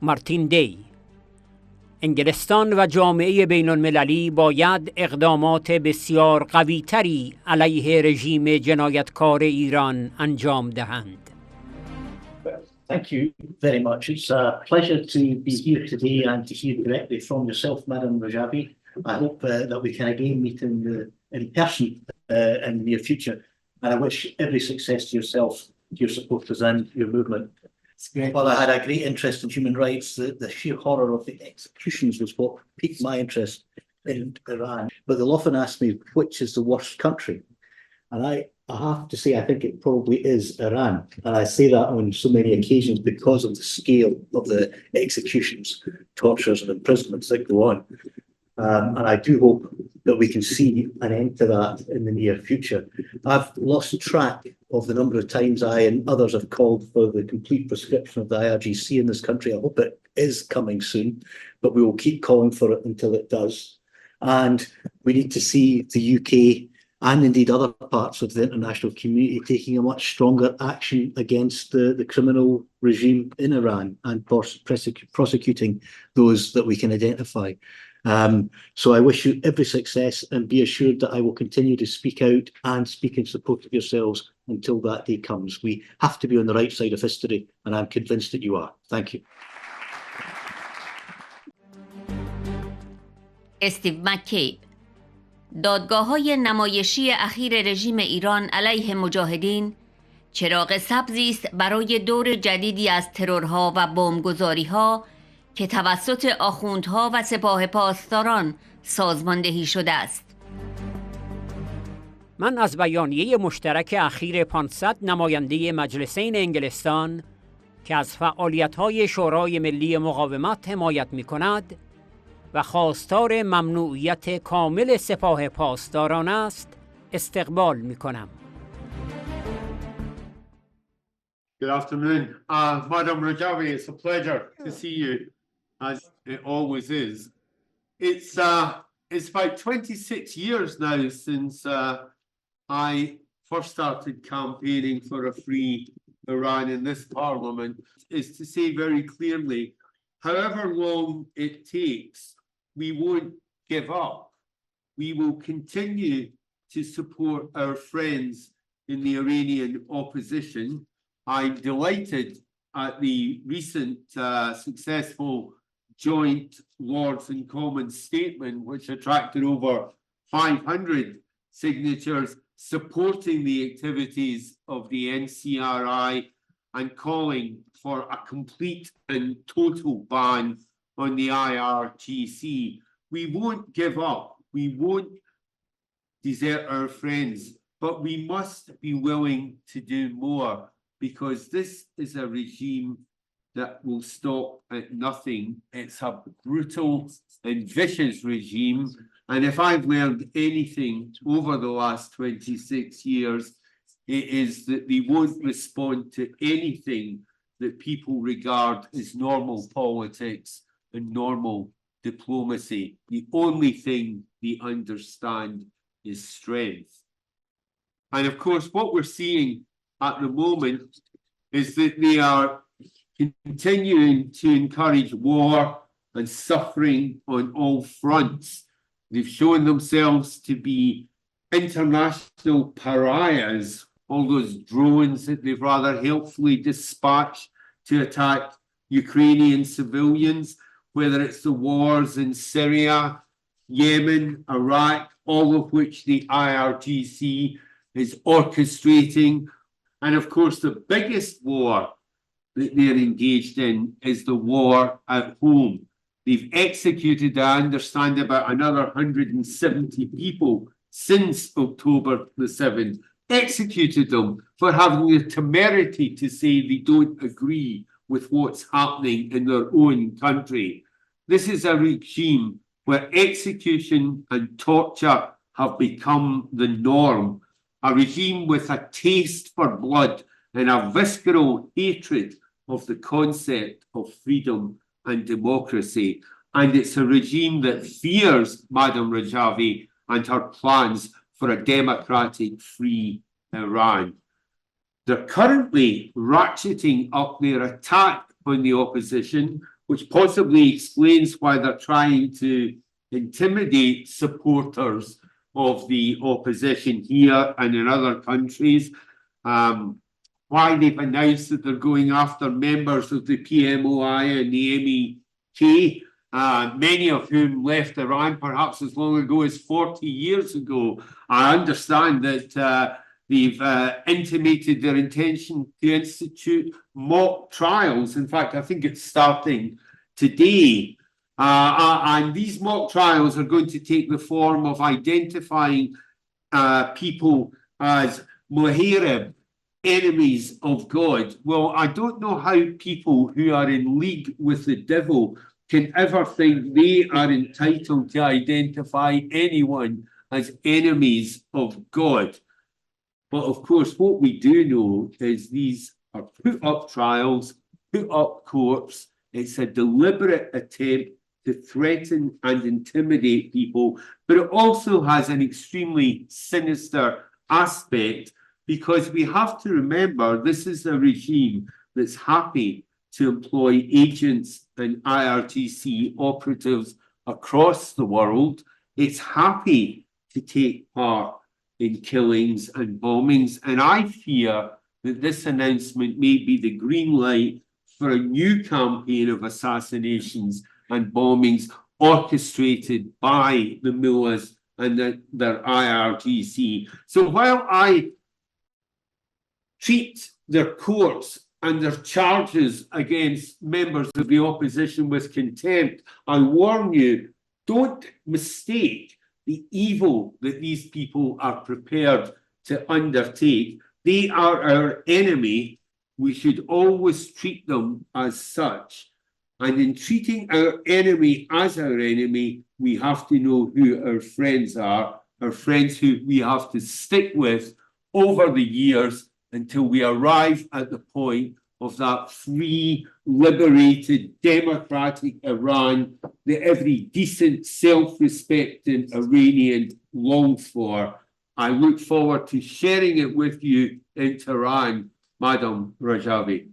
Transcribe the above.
مارتین دی. انگلستان و جامعه بین المللی باید اقدامات بسیار قوی‌تری علیه رژیم جنایتکار ایران انجام دهند. Thank you very much. It's a pleasure to be here today and to hear directly from yourself, Madam Rajavi. I hope that we can again meet in person in the near future. And I wish every success to yourself, to your supporters and your movement. Well, I had a great interest in human rights. The sheer horror of the executions was what piqued my interest in Iran. But they'll often ask me, which is the worst country? And I have to say, I think it probably is Iran. And I say that on so many occasions because of the scale of the executions, tortures and imprisonments that go on. And I do hope that we can see an end to that in the near future. I've lost track of the number of times I and others have called for the complete proscription of the IRGC in this country. I hope it is coming soon, but we will keep calling for it until it does. And we need to see the UK and indeed other parts of the international community taking a much stronger action against the criminal regime in Iran and prosecuting those that we can identify. So I wish you every success and be assured that I will continue to speak out and speak in support of yourselves until that day comes. We have to be on the right side of history, and I'm convinced that you are. Thank you. استیو مکیب. دادگاه‌های نمایشی اخیر رژیم ایران علیه مجاهدین چراغ سبزی است برای دور جدیدی از ترورها و بمبگذاری‌ها که توسط آخوندها و سپاه پاسداران سازماندهی شده است. من از بیانیه مشترک اخیر 500 نماینده مجلسین انگلستان که از فعالیت‌های شورای ملی مقاومت حمایت می‌کند و خواستار ممنوعیت کامل سپاه پاسداران است استقبال می‌کنم. Good afternoon. Madam Rajavi, it's a pleasure to see you, as it always is. It's about 26 years now since I first started campaigning for a free Iran in this parliament. Is to say very clearly, however long it takes, we won't give up. We will continue to support our friends in the Iranian opposition. I'm delighted at the recent successful joint Lords and Commons statement, which attracted over 500 signatures supporting the activities of the NCRI and calling for a complete and total ban on the IRGC. We won't give up. We won't desert our friends, but we must be willing to do more, because this is a regime that will stop at nothing. It's a brutal and vicious regime. And if I've learned anything over the last 26 years, it is that they won't respond to anything that people regard as normal politics and normal diplomacy. The only thing they understand is strength. And of course, what we're seeing at the moment is that they are continuing to encourage war and suffering on all fronts. They've shown themselves to be international pariahs. All those drones that they've rather helpfully dispatched to attack Ukrainian civilians, whether it's the wars in Syria, Yemen, Iraq, all of which the IRGC is orchestrating. And of course, the biggest war that they're engaged in is the war at home. They've executed, I understand, about another 170 people since October the 7th, executed them for having the temerity to say they don't agree with what's happening in their own country. This is a regime where execution and torture have become the norm, a regime with a taste for blood and a visceral hatred of the concept of freedom and democracy. And it's a regime that fears Madam Rajavi and her plans for a democratic, free Iran. They're currently ratcheting up their attack on the opposition which possibly explains why they're trying to intimidate supporters of the opposition here and in other countries. Why they've announced that they're going after members of the PMOI and the MEK, many of whom left Iran perhaps as long ago as 40 years ago. I understand that they've intimated their intention to institute mock trials. In fact, I think it's starting today. And these mock trials are going to take the form of identifying people as muharib, enemies of God. Well, I don't know how people who are in league with the devil can ever think they are entitled to identify anyone as enemies of God. But of course, what we do know is these are put up trials, put up courts. It's a deliberate attempt to threaten and intimidate people, but it also has an extremely sinister aspect, because we have to remember this is a regime that's happy to employ agents and IRGC operatives across the world. It's happy to take part in killings and bombings, and I fear that this announcement may be the green light for a new campaign of assassinations and bombings orchestrated by the mullahs and their IRGC. So while I treat their courts and their charges against members of the opposition with contempt, I warn you, don't mistake the evil that these people are prepared to undertake. They are our enemy. We should always treat them as such. And in treating our enemy as our enemy, we have to know who our friends are, our friends who we have to stick with over the years until we arrive at the point of that free, liberated, democratic Iran that every decent, self-respecting Iranian longs for. I look forward to sharing it with you in Tehran, Madam Rajavi.